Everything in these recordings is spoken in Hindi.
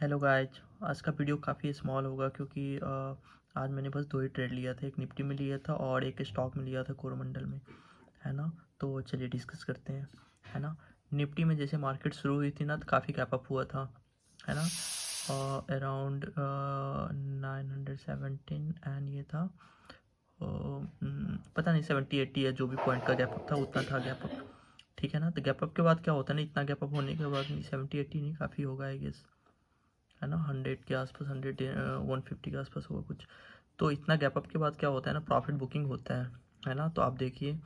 Hello guys. आज का वीडियो काफ़ी स्मॉल होगा क्योंकि आज मैंने बस दो ही ट्रेड लिया था। एक निफ्टी में लिया था और एक स्टॉक में लिया था कोरोमंडल में, है ना। तो चलिए डिस्कस करते हैं, है ना। निफ्टी में जैसे मार्केट शुरू हुई थी ना तो काफ़ी गैप अप हुआ था, है ना। अराउंड 917 एंड ये था पता नहीं 70-80 या जो भी पॉइंट का गैप अप था उतना था गैप अप, ठीक है ना। तो गैप अप के बाद क्या होता है ना, इतना गैप अप होने के बाद 70-80 नहीं काफ़ी होगा आई गेस, है ना। 100 के आसपास, 150 के आसपास होगा कुछ। तो इतना गैप अप के बाद क्या होता है ना, प्रॉफिट बुकिंग होता है ना। तो आप देखिए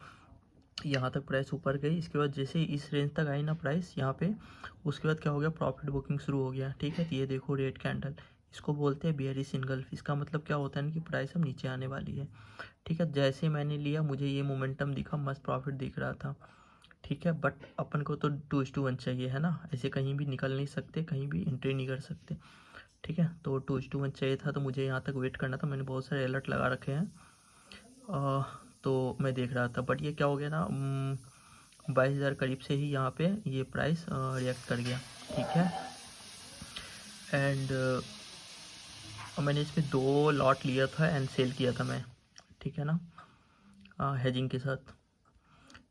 यहाँ तक प्राइस ऊपर गई, इसके बाद जैसे ही इस रेंज तक आई ना प्राइस यहाँ पे, उसके बाद क्या हो गया, प्रॉफिट बुकिंग शुरू हो गया, ठीक है। तो ये देखो रेड कैंडल, इसको बोलते हैं बेयरिश इनगल्फ। इसका मतलब क्या होता है ना कि प्राइस अब नीचे आने वाली है, ठीक है। जैसे मैंने लिया मुझे ये मोमेंटम दिखा, मस्त प्रॉफिट दिख रहा था, ठीक है। बट अपन को तो 2:1 चाहिए, है ना। ऐसे कहीं भी निकल नहीं सकते, कहीं भी एंट्री नहीं कर सकते, ठीक है। तो 2:1 चाहिए था, तो मुझे यहाँ तक वेट करना था। मैंने बहुत सारे अलर्ट लगा रखे हैं, तो मैं देख रहा था। बट ये क्या हो गया ना, 22,000 करीब से ही यहाँ पे ये प्राइस रिएक्ट कर गया, ठीक है। एंड मैंने इसमें 2 लॉट लिया था एंड सेल किया था मैं, ठीक है ना, हेजिंग के साथ।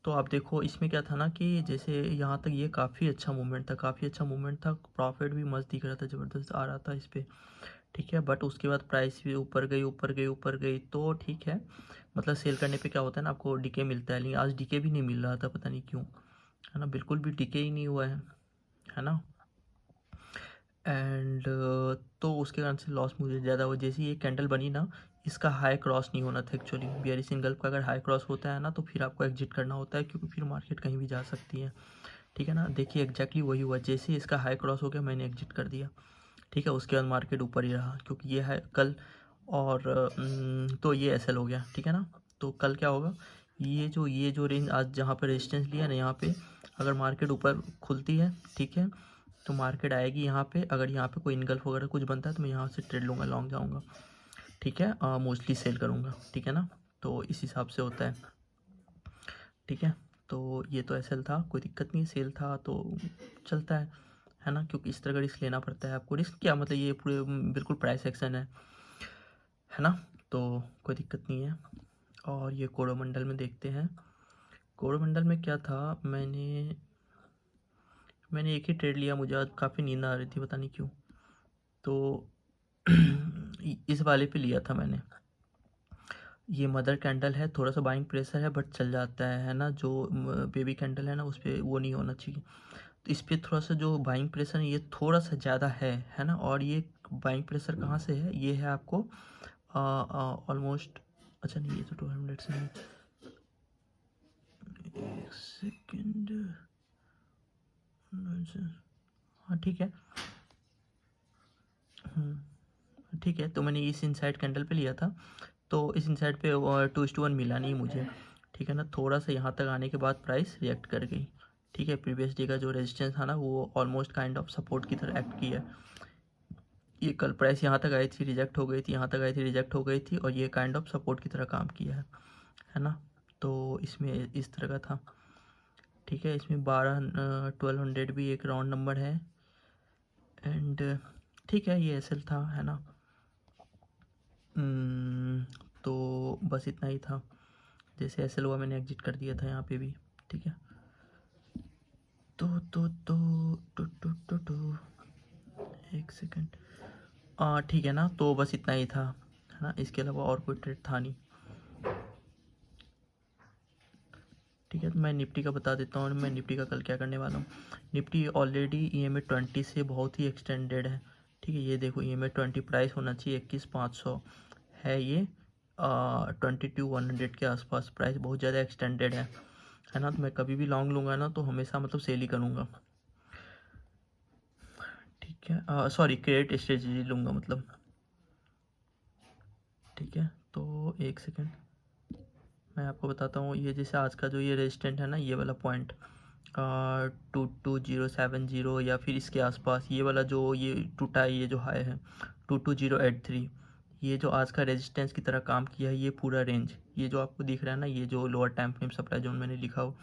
तो आप देखो इसमें क्या था ना कि जैसे यहाँ तक ये काफ़ी अच्छा मूवमेंट था, काफ़ी अच्छा मूवमेंट था, प्रॉफिट भी मस्त दिख रहा था, ज़बरदस्त आ रहा था इस पर, ठीक है। बट उसके बाद प्राइस भी ऊपर गई ऊपर गई ऊपर गई, तो ठीक है। मतलब सेल करने पे क्या होता है ना, आपको डीके मिलता है, लेकिन आज डीके भी नहीं मिल रहा था, पता नहीं क्यों, है ना। बिल्कुल भी डीके ही नहीं हुआ है ना। एंड तो उसके कारण से लॉस मुझे ज़्यादा हुआ। जैसे ये कैंडल बनी ना, इसका हाई क्रॉस नहीं होना था एक्चुअली। बेयरिश सिंगल का अगर हाई क्रॉस होता है ना तो फिर आपको एग्जिट करना होता है, क्योंकि फिर मार्केट कहीं भी जा सकती है, ठीक है ना। देखिए एग्जैक्टली वही हुआ, जैसे ही इसका हाई क्रॉस हो गया मैंने एग्जिट कर दिया, ठीक है। उसके बाद मार्केट ऊपर ही रहा क्योंकि ये है कल, और तो ये एसएल हो गया, ठीक है ना। तो कल क्या होगा, ये जो रेंज आज जहाँ पर रेजिस्टेंस लिया ना, यहाँ पे अगर मार्केट ऊपर खुलती है, ठीक है, तो मार्केट आएगी यहाँ पे। अगर यहाँ पे कोई इनगल्फ वगैरह कुछ बनता है तो मैं यहाँ से ट्रेड लूँगा, लॉन्ग जाऊँगा, ठीक है। मोस्टली सेल करूँगा, ठीक है ना। तो इस हिसाब से होता है, ठीक है। तो ये तो एसएल था, कोई दिक्कत नहीं, सेल था तो चलता है ना। क्योंकि इस तरह का रिस्क लेना पड़ता है आपको। रिस्क क्या मतलब, ये पूरे बिल्कुल प्राइस एक्शन है ना। तो कोई दिक्कत नहीं है। और ये कोरोमंडल में देखते हैं, कोरोमंडल में क्या था, मैंने एक ही ट्रेड लिया, मुझे आज काफ़ी नींद आ रही थी, पता नहीं क्यों। तो इस वाले पे लिया था मैंने। ये मदर कैंडल है, थोड़ा सा बाइंग प्रेशर है बट चल जाता है ना। जो बेबी कैंडल है ना, उस पर वो नहीं होना चाहिए। तो इस पर थोड़ा सा जो बाइंग प्रेशर है ये थोड़ा सा ज़्यादा है ना। और ये बाइंग प्रेशर कहाँ से है, ये है आपको ऑलमोस्ट, अच्छा नहीं ये तो 200 से नहीं, एक सेकेंड, हाँ ठीक है, ठीक है। तो मैंने इस इनसाइड कैंडल पे लिया था, तो इस इनसाइड पे 2:1 मिला नहीं मुझे, ठीक है ना। थोड़ा सा यहाँ तक आने के बाद प्राइस रिएक्ट कर गई, ठीक है। प्रीवियस डे का जो रेजिस्टेंस था ना वो ऑलमोस्ट काइंड ऑफ सपोर्ट की तरह एक्ट किया। ये कल प्राइस यहाँ तक आई थी, रिजेक्ट हो गई थी, यहाँ तक आई थी, रिजेक्ट हो गई थी, और ये काइंड ऑफ सपोर्ट की तरह काम किया है ना। तो इसमें इस तरह का था, ठीक है। इसमें 1200 भी एक राउंड नंबर है। एंड ठीक है, ये एसएल था, है ना। तो बस इतना ही था। जैसे एसएल हुआ मैंने एग्जिट कर दिया था यहाँ पे भी, ठीक है। तो एक सेकेंड, ठीक है ना। तो बस इतना ही था, है ना। इसके अलावा और कोई ट्रेड था नहीं, ठीक है। तो मैं निफ्टी का बता देता हूँ, मैं निफ्टी का कल क्या करने वाला हूँ। निफ्टी ऑलरेडी EMA 20 से बहुत ही एक्सटेंडेड है, ठीक है। ये देखो EMA 20 प्राइस होना चाहिए 21,500 है ये, 22,100 के आसपास प्राइस, बहुत ज़्यादा एक्सटेंडेड है ना। तो मैं कभी भी लॉन्ग लूँगा ना तो हमेशा मतलब सेल ही करूँगा, ठीक है। सॉरी, क्रेडिट स्ट्रेटजी लूँगा मतलब, ठीक है। तो एक सेकेंड मैं आपको बताता हूँ। ये जैसे आज का जो ये रेजिस्टेंट है ना, ये वाला पॉइंट 22,070 या फिर इसके आसपास, ये वाला जो ये टूटा है, ये जो हाई है 22,083, ये जो आज का रेजिस्टेंस की तरह काम किया है, ये पूरा रेंज, ये जो आपको दिख रहा है ना, ये जो lower time frame supply zone मैंने लिखा हो,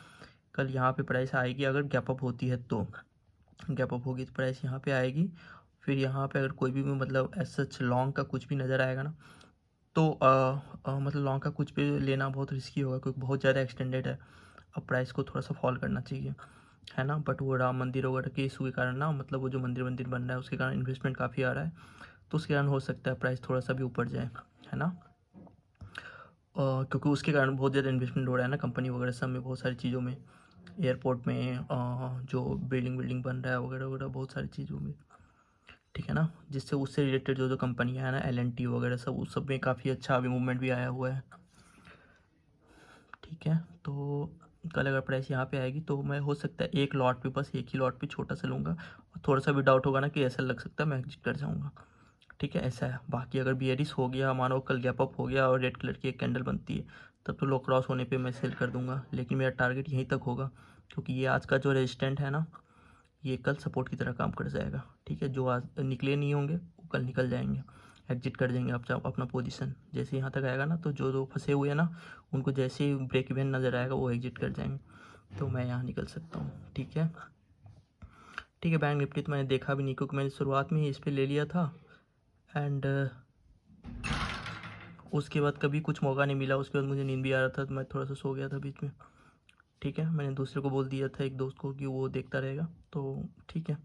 कल यहाँ पे प्राइस आएगी अगर गैप अप होती है तो, गैप अप होगी तो प्राइस यहाँ पे आएगी, फिर यहाँ पे अगर कोई भी मतलब एज सच लॉन्ग का कुछ भी नज़र आएगा ना, तो मतलब लॉन्ग का कुछ भी लेना बहुत रिस्की होगा, क्योंकि बहुत ज़्यादा एक्सटेंडेड है। अब प्राइस को थोड़ा सा फॉल करना चाहिए, है ना। बट वो राम मंदिर वगैरह के इशू के कारण ना, मतलब वो जो मंदिर वंदिर बन रहा है उसके कारण इन्वेस्टमेंट काफ़ी आ रहा है, तो उसके कारण हो सकता है प्राइस थोड़ा सा भी ऊपर जाए, है ना। क्योंकि उसके कारण बहुत ज़्यादा इन्वेस्टमेंट हो रहा है ना कंपनी वगैरह सब में, बहुत सारी चीज़ों में, एयरपोर्ट में, जो बिल्डिंग बन रहा है वगैरह वगैरह, बहुत सारी चीज़ों में, ठीक है ना। जिससे उससे रिलेटेड जो जो कंपनियाँ हैं ना, L&T वगैरह सब, उस सब में काफ़ी अच्छा अभी मूवमेंट भी आया हुआ है, ठीक है। तो कल अगर प्राइस यहाँ पे आएगी तो मैं हो सकता है एक लॉट पे, बस एक ही लॉट पे छोटा सा लूँगा, और थोड़ा सा भी डाउट होगा ना कि ऐसा लग सकता है मैं एग्जिट कर जाऊँगा, ठीक है, ऐसा है। बाकी अगर बियरिश हो गया, मानो कल गैप अप हो गया और रेड कलर की एक कैंडल बनती है, तब तो लो क्रॉस होने पे मैं सेल कर दूंगा, लेकिन मेरा टारगेट यहीं तक होगा, क्योंकि ये आज का जो रेजिस्टेंट है ना, ये कल सपोर्ट की तरह काम कर जाएगा, ठीक है। जो आज निकले नहीं होंगे वो कल निकल जाएंगे, एग्जिट कर देंगे आप अपना पोजीशन। जैसे यहाँ तक आएगा ना, तो जो जो फंसे हुए हैं ना, उनको जैसे ही ब्रेक इवन नज़र आएगा वो एग्जिट कर जाएंगे, तो मैं यहाँ निकल सकता हूँ, ठीक है। ठीक है, बैंक निफ्टी तो मैंने देखा भी नहीं, क्योंकि मैंने शुरुआत में ही इस पर ले लिया था, एंड उसके बाद कभी कुछ मौका नहीं मिला। उसके बाद मुझे नींद भी आ रहा था, तो मैं थोड़ा सा सो गया था बीच में, ठीक है। मैंने दूसरे को बोल दिया था, एक दोस्त को, कि वो देखता रहेगा, तो ठीक है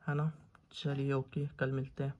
ना। चलिए, ओके, कल मिलते हैं।